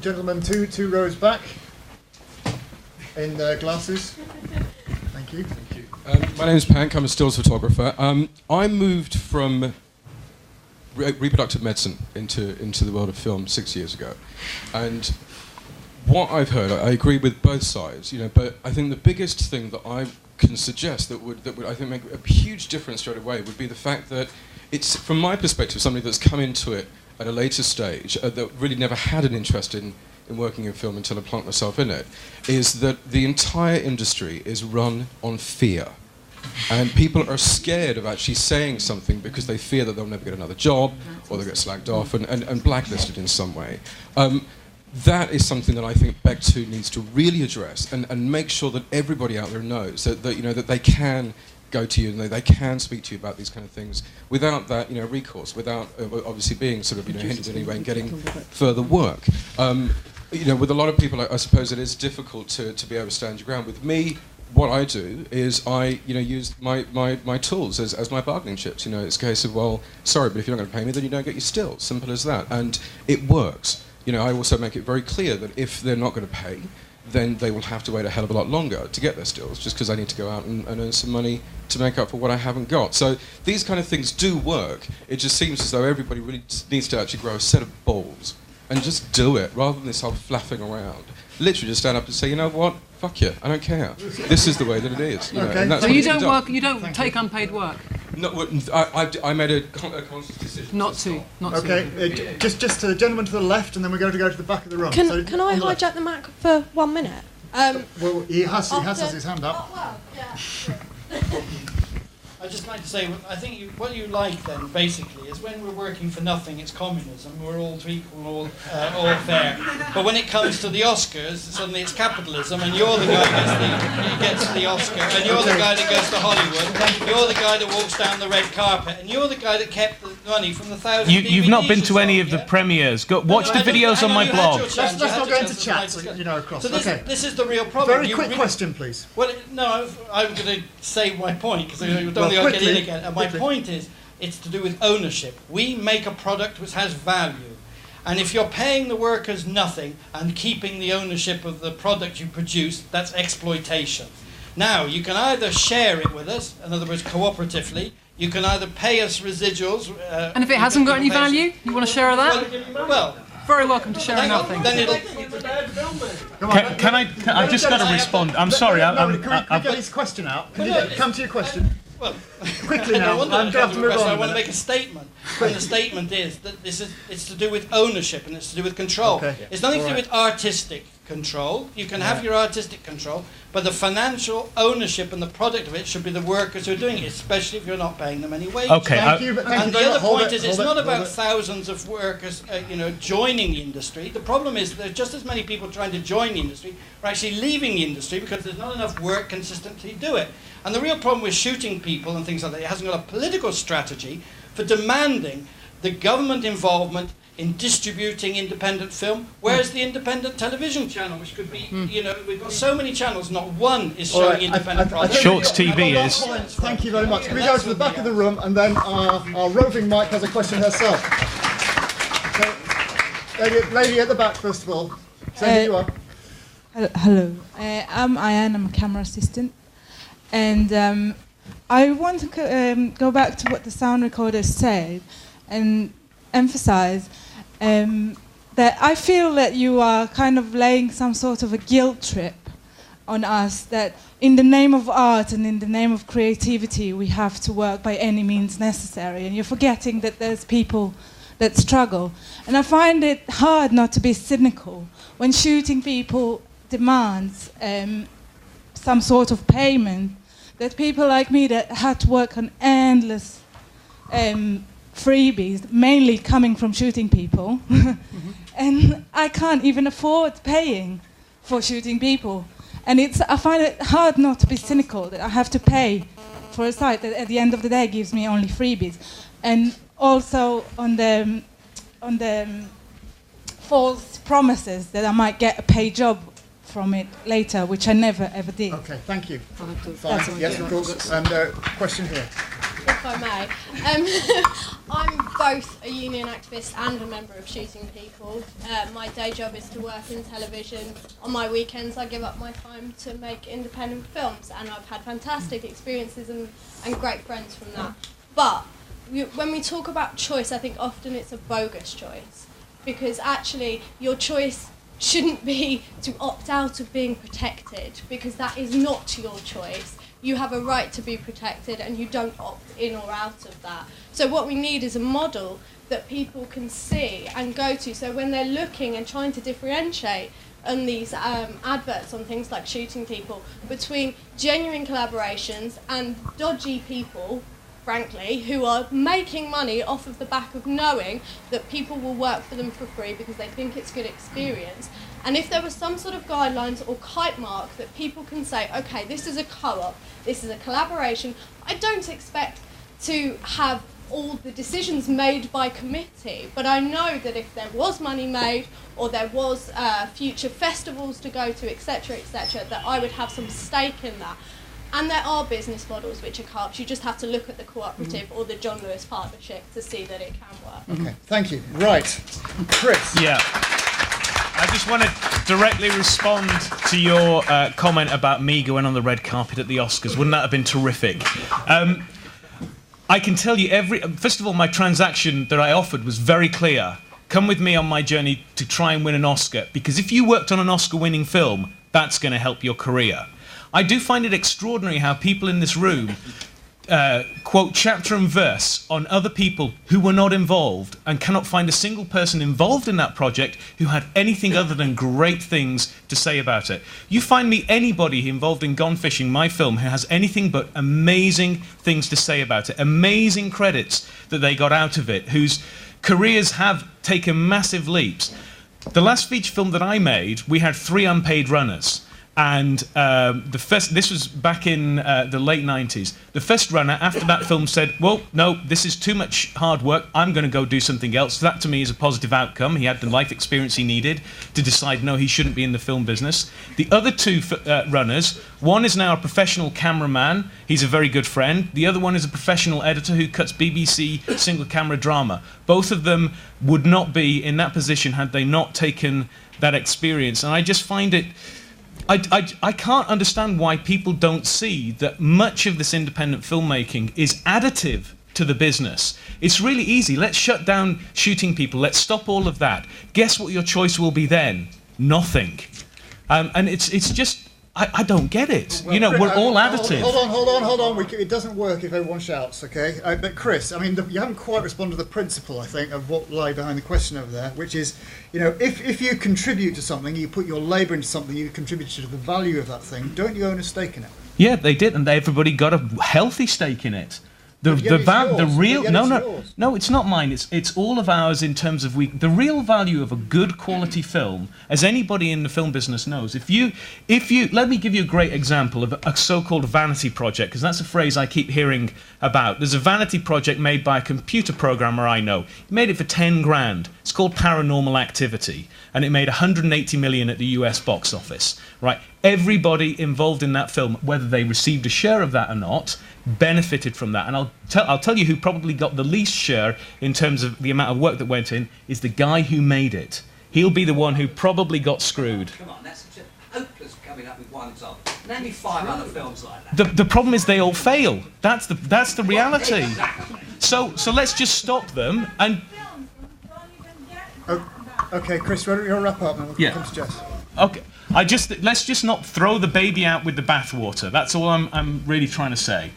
Gentlemen, two rows back in glasses. Thank you. Thank you. My name is Pank. I'm a stills photographer. I moved from reproductive medicine into the world of film 6 years ago, and what I've heard, I agree with both sides, but I think the biggest thing that I can suggest that would I think make a huge difference straight away would be the fact that it's, from my perspective, somebody that's come into it at a later stage that really never had an interest in working in film until I plant myself in it, is that the entire industry is run on fear. And people are scared of actually saying something because they fear that they'll never get another job or they'll get slagged off and blacklisted in some way. That is something that I think BECTU needs to really address and make sure that everybody out there knows that that they can go to you and they can speak to you about these kind of things without that recourse, without obviously being sort of hindered anyway and getting further work. With a lot of people, I suppose it is difficult to be able to stand your ground. With me, what I do is I use my tools as my bargaining chips. It's a case of, well, sorry, but if you're not going to pay me, then you don't get your stills. Simple as that. And it works. I also make it very clear that if they're not going to pay, then they will have to wait a hell of a lot longer to get their stills, just because I need to go out and earn some money to make up for what I haven't got. So these kind of things do work. It just seems as though everybody really needs to actually grow a set of balls and just do it, rather than this whole flapping around. Literally just stand up and say, you know what, fuck you, I don't care. This is the way that it is. Okay. And that's So what you it's don't done. work, you don't take unpaid work? No, I made a conscious decision. Not to. Okay, just to the gentleman to the left, and then we're going to go to the back of the room. Can So, I on the left. hijack the mic for 1 minute? Well, he has his hand up. Oh, well, yeah. I'd just like to say, I think what you like then, basically, is when we're working for nothing, it's communism. We're all equal, all fair. But when it comes to the Oscars, suddenly it's capitalism, and you're the guy that gets the Oscar, and you're the guy that goes to Hollywood, you're the guy that walks down the red carpet, and you're the guy that kept the money from the thousand You've not been to any DVDs of the premieres. Go watch the videos on my blog. Let's not go into chat, across. So Okay. this is the real problem. Very quick question, please. Well, no, I'm going to say my point, because I don't think I'll get in again. And my point is, it's to do with ownership. We make a product which has value. And if you're paying the workers nothing and keeping the ownership of the product you produce, that's exploitation. Now, you can either share it with us, in other words, cooperatively. You can either pay us residuals. And if it hasn't got any value, you want to share that? Well, very welcome to share nothing. then it'll... Can I just got to respond. I'm sorry. Can we get his question out? Can you come to your question? Well, Quickly now. I I want to make a statement. And the statement is that it's to do with ownership and it's to do with control. Okay. It's nothing to do with artistic control. You can have your artistic control, but the financial ownership and the product of it should be the workers who are doing it, especially if you're not paying them any wages. Okay. Thank you. And the other point is, it's not about thousands of workers, joining the industry. The problem is that just as many people trying to join the industry are actually leaving the industry because there's not enough work consistently to do it. And the real problem with shooting people and things like that, it hasn't got a political strategy for demanding the government involvement in distributing independent film. Where's the independent television channel, which could be, we've got so many channels, not one is showing independent products. Shorts TV is. Thank you very much. Can we go to the back of the room, and then our roving Mike has a question herself. So, lady at the back, first of all. Say who you are. Hello. I'm Ayan. I'm a camera assistant. And I want to go back to what the sound recorder said and emphasize that I feel that you are kind of laying some sort of a guilt trip on us, that in the name of art and in the name of creativity we have to work by any means necessary, and you're forgetting that there's people that struggle. And I find it hard not to be cynical when shooting people demands some sort of payment, that people like me that had to work on endless freebies, mainly coming from shooting people, and I can't even afford paying for shooting people. And I find it hard not to be cynical, that I have to pay for a site that at the end of the day gives me only freebies. And also on the false promises that I might get a paid job from it later, which I never ever did. Okay, thank you. Fine. Yes, of course. And question here. if I may. I'm both a union activist and a member of Shooting People. My day job is to work in television. On my weekends, I give up my time to make independent films, and I've had fantastic experiences and great friends from that. But when we talk about choice, I think often it's a bogus choice, because actually your choice shouldn't be to opt out of being protected, because that is not your choice. You have a right to be protected and you don't opt in or out of that. So what we need is a model that people can see and go to. So when they're looking and trying to differentiate on these adverts on things like Shooting People between genuine collaborations and dodgy people, frankly, who are making money off of the back of knowing that people will work for them for free because they think it's good experience. And if there was some sort of guidelines or kite mark that people can say, okay, this is a co-op, this is a collaboration, I don't expect to have all the decisions made by committee, but I know that if there was money made or there was future festivals to go to, etc., that I would have some stake in that. And there are business models which are co-ops. You just have to look at the cooperative or the John Lewis partnership to see that it can work. Okay, thank you. Right, Chris. Yeah. I just want to directly respond to your comment about me going on the red carpet at the Oscars. Wouldn't that have been terrific? I can tell you first of all, my transaction that I offered was very clear. Come with me on my journey to try and win an Oscar, because if you worked on an Oscar-winning film, that's going to help your career. I do find it extraordinary how people in this room quote chapter and verse on other people who were not involved and cannot find a single person involved in that project who had anything other than great things to say about it. You find me anybody involved in Gone Fishing, my film, who has anything but amazing things to say about it, amazing credits that they got out of it, whose careers have taken massive leaps. The last feature film that I made, we had 3 unpaid runners. And this was back in the late 90s. The first runner after that film said, well, no, this is too much hard work. I'm going to go do something else. So that to me is a positive outcome. He had the life experience he needed to decide, no, he shouldn't be in the film business. The other 2 runners, one is now a professional cameraman. He's a very good friend. The other one is a professional editor who cuts BBC single camera drama. Both of them would not be in that position had they not taken that experience. And I just find it... I can't understand why people don't see that much of this independent filmmaking is additive to the business. It's really easy. Let's shut down Shooting People. Let's stop all of that. Guess what your choice will be then? Nothing. And it's just... I don't get it. Well, you know, we're all additive. Hold on. It doesn't work if everyone shouts, okay? But Chris, I mean, you haven't quite responded to the principle, I think, of what lay behind the question over there, which is, you know, if you contribute to something, you put your labour into something, you contribute to the value of that thing, don't you own a stake in it? Yeah, they did, and everybody got a healthy stake in it. No, it's not mine. It's all of ours in terms of the real value of a good quality film, as anybody in the film business knows. If you let me give you a great example of a so-called vanity project, because that's a phrase I keep hearing about. There's a vanity project made by a computer programmer I know. He made it for 10 grand. It's called Paranormal Activity, and it made 180 million at the US box office. Right? Everybody involved in that film, whether they received a share of that or not, benefited from that. And I'll tell you who probably got the least share in terms of the amount of work that went in is the guy who made it. He'll be the one who probably got screwed. Come on, that's hopeless coming up with one example. Name me 5 other films like that. The problem is they all fail. That's the reality. Exactly. So let's just stop them and... Okay, Chris, you'll wrap up and we'll come to Jess. Okay. Let's just not throw the baby out with the bathwater. That's all I'm really trying to say.